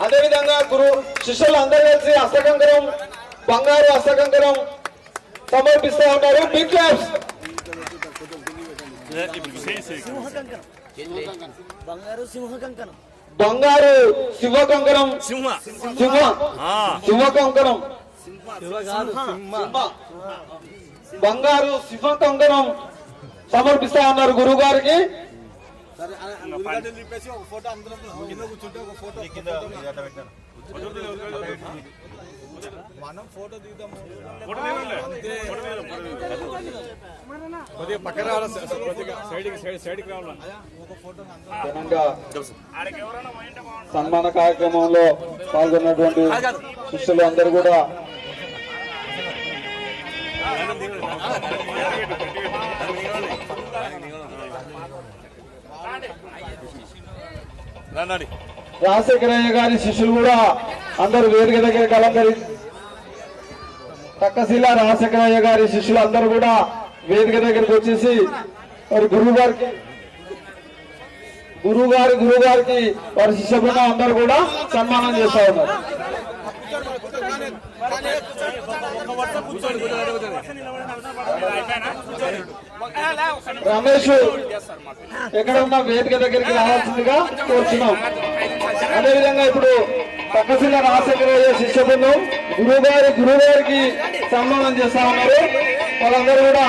అదేవిధంగా గురు శిష్యులు అందరూ కలిసి హస్తకంకరం బంగారు హస్తకంకరం సమర్పిస్తూ ఉంటారు. Big claps. బంగారు శివ కంకరం శివ కంకరం బంగారు శివ కంకరం సమర్పిస్తా ఉన్నారు గురువు గారికి. సన్మాన కార్యక్రమంలో పాల్గొన్నటువంటి శిష్యులు అందరూ కూడా రాజశేఖరయ్య గారి శిష్యులు కూడా అందరూ వేదిక దగ్గరికి అలంకరి తక్కశీల రాజశేఖరయ్య గారి శిష్యులు అందరూ కూడా వేదిక దగ్గరికి వచ్చేసి మరి గురువు గారికి వారి శిష్య బృందం అందరూ కూడా సన్మానం చేస్తా ఉన్నారు. రమేష్ ఎక్కడ ఉన్న వేదిక దగ్గరికి రావాల్సిందిగా కోరుచున్నాం. అదేవిధంగా ఇప్పుడు తక్కశీల రాజశేఖరయ్య శిష్య బృందం గురువు గారికి సన్మానం చేస్తా ఉన్నారు. వాళ్ళందరూ కూడా